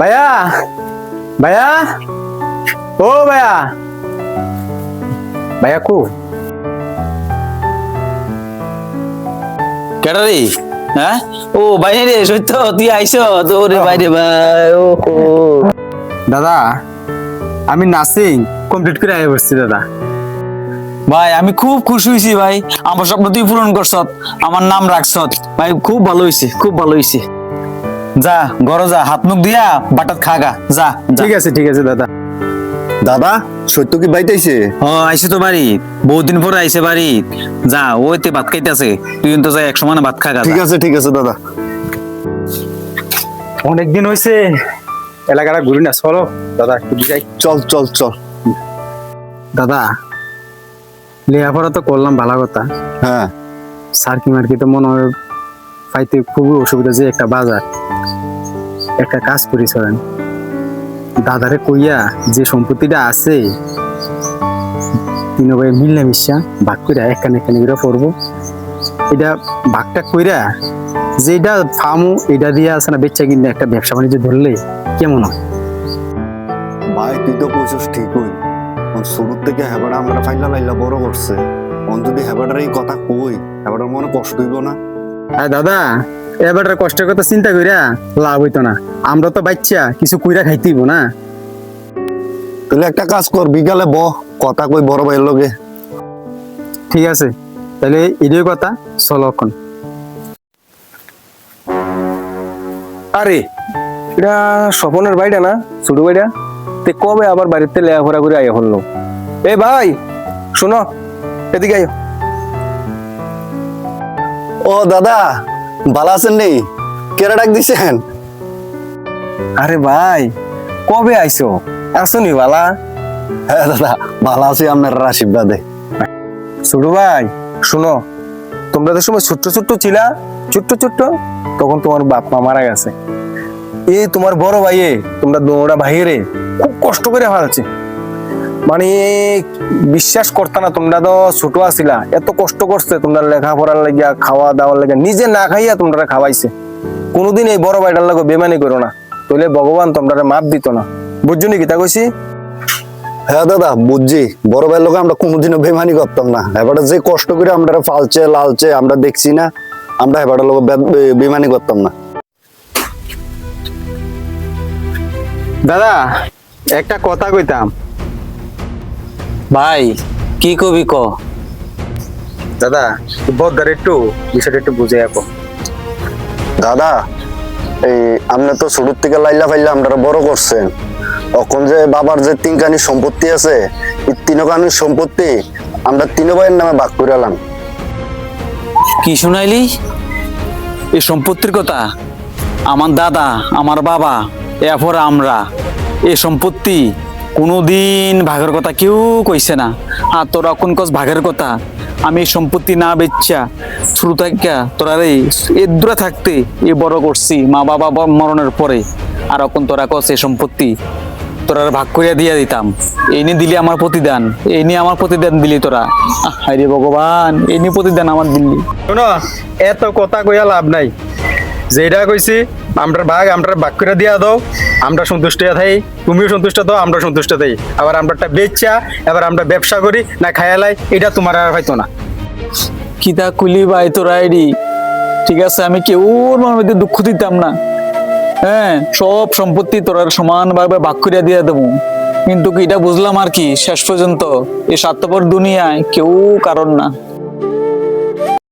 ভাইয়া ভাইয়া ও ভাইয়া ভাইয়া কো কেডা রে? হ্যাঁ, ও বাইরে রে, সত্য তুই আইছ তো রে বাইরে ভাই। ও দাদা আমি নার্সিং কমপ্লিট করে আয় বসছি দাদা। ভাই আমি খুব খুশি হয়েছি ভাই, আমার স্বপ্ন তুই পূরণ করছত, আমার নাম রাখছত ভাই, খুব ভালো হয়েছে, খুব ভালো হয়েছে। যা ঘরে যা, হাত মুখ দিয়া বাটাত খাগা, যা যা। ঠিক আছে দাদা। দাদা সত্য কি বাইতেছে? ও আইসে তো বাড়ি, বহুত দিন পরে আইসে বাড়ি। যা ওইতে ভাত খাইতেছে, তুই কিন্তু যা এক সমানে ভাত খাগা। ঠিক আছে দাদা। অনেকদিন হয়েছে এলাকাটা ঘুরি না, চলো দাদা একটু যাই। চল। দাদা লেখাপড়া তো করলাম ভালো কথা, হ্যাঁ সার্কি মার্কি তো মনে হয় পাইতে খুবই অসুবিধা, যে একটা বাজার একটা কাজ করি চলেন দাদারে কইয়া যে সম্পত্তিটা আছে তিন ভাই মিললে মিশা ভাগ কইরা একখানে করে পড়বো। এটা ভাগটা কইরা যেটা ফার্মও এটা দিয়ে আছে না বেচা কিনে একটা ব্যবসা বাণিজ্য ধরলে কেমন হয়? ভাই তুই তো কইছস ঠিকই, শুরুর থেকে হেবাটা আমরা ফাইলা লাইলা বড় করছে, যদি হেবাটার এই কথা কই হেবাটার মনে কষ্ট হইব না? হ্যাঁ দাদা, এবার কষ্টের কথা চিন্তা কইরা লাভ হইতো না, আমরা তো বাচ্চা কিছু কইরা খাইতেইব না। তাহলে একটা কাজ কর, বিকালে কথা কই বড় ভাইয়ের লগে। ঠিক আছে তাহলে এটাই কথা, চলো এখন। আরে এটা স্বপনের বাড়িটা না, ছোট বাড়িটা? তে কবে আবার বাড়িতে লেখাপড়া করে আইয়া হলো? এ ভাই শোনো, এদিকে আইও। ও দাদা ভালো আছেন নি? কেরা ডাক দিছেন? আরে ভাই কবে আইছো? আসনি বালা? হ্যাঁ দাদা ভালো আছি আপনার আশীর্বাদে। ছোট ভাই শোনো, তোমরা তো সময় ছোট্ট ছিলা, ছোট্ট তখন তোমার বাপ মা মারা গেছে। এই তোমার বড় ভাইয়ে, তোমরা দোড়া ভাইয়েরে খুব কষ্ট করে হারাচ্ছে, মানে বিশ্বাস করতে না, তোমরা তো ছোট আছিলা, এত কষ্ট করছে তোমরা লেখাপড়ার লাগিয়া, খাওয়া দাওয়ার লাগিয়া, নিজে না খাইয়া তোমরা খাওয়াইছে। কোনোদিন এই বড় ভাইটার লাগে বেমানি করো না, তাহলে ভগবান তোমরা মাপ দিত না, বুঝছো নি কিতা কইছি? হ্যাঁ দাদা বুঝছি, বড় ভাইয়ের লোক আমরা কোনোদিনও বেমানি করতাম না, এবারে যে কষ্ট করে আমরা ফালছে লালছে আমরা দেখছি না, আমরা এবারের লোক বেমানি করতাম না। দাদা একটা কথা কইতাম। ভাই কি কবি ক। দাদা বদার একটু বিষয়টা একটু বুঝে রাখো। দাদা এই আমরা তো শুরুর থেকে লাইলা ফাইলা আমরা বড় করছেন, এখন যে বাবার যে তিনখানি সম্পত্তি আছে, এই তিনখানির সম্পত্তি আমরা তিন ভাইয়ের নামে ভাগ করে এলাম। কি শুনাইলি? এই সম্পত্তির কথা? আমার দাদা, আমার বাবা, এরপর আমরা, এই সম্পত্তি কোনোদিন ভাগের কথা কেউ কইছে না। আর তোরা কোন কস ভাগের কথা? আমি এই সম্পত্তি না বেচা শুরু থাকিয়া তোরা রে এদুরা থাকতে এ বড় করছি মা বাবা মরণের পরে, আর এখন তোরা কস এই সম্পত্তি তোরা ভাগ করিয়া দিয়া দিতাম, এই নিয়ে দিলি আমার প্রতিদান, এই নিয়ে আমার প্রতিদান দিলি তোরা। আরে ভগবান, এই নিয়ে প্রতিদান আমার দিলি। শোনো এত কথা কইয়া লাভ নাই, যেটা কইছি আমরা ভাগ করে দিয়া দাও, আমরা সন্তুষ্ট থাই, তুমিও সন্তুষ্ট দাও, আমরা সন্তুষ্ট থাই। আবার আমরা একটা বেচা এবার আমরা ব্যবসা করি না খায়ালাই, এটা তোমার আর হয়তো না। কিতা কুলি ভাই তোরা এডি, ঠিক আছে আমি কেউ মধ্যে দুঃখ দিতাম না, হ্যাঁ সব সম্পত্তি তোরা সমানভাবে ভাগ করিয়া দিয়ে দেবো, কিন্তু এটা বুঝলাম আর কি শেষ পর্যন্ত এই স্বার্থপর দুনিয়ায় কেউ কারণ না।